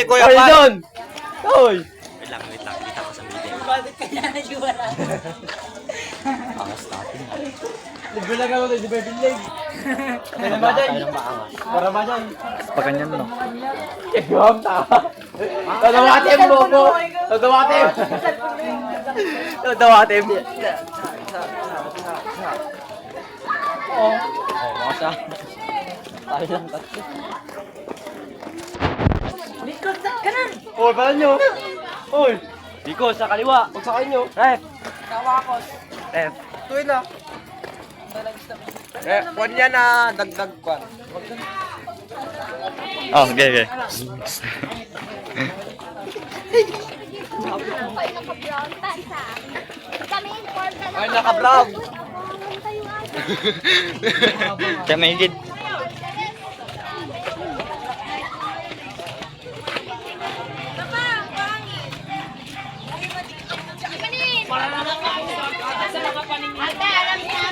Kuya Oy, Pat. doon! Oy! Wait lang. Kita ko sa meeting. Bakit kaya nagwala? Angas natin. Libre lang ako, di ba binlig? Kaya ba dyan? Para ba dyan? Pag ganyan, no? Ikaw, tama. Tatawatim mo po! Tatawatim! Tatawatim! Oo, masa. Tayo lang tatlo. Likod sa kanan! Oy, pala nyo! Oy! Biko, sa kaliwa. Huwag sa kanyo! Ref. Kawakos. Ref. Tuwi na! Kwan yan na dagdag kwan. Oh, okay. Ay, naka-brown pa sa akin. Kami inform na lang. Ay, naka-brown. Uy, ako, tayo ate. Kaya may higit.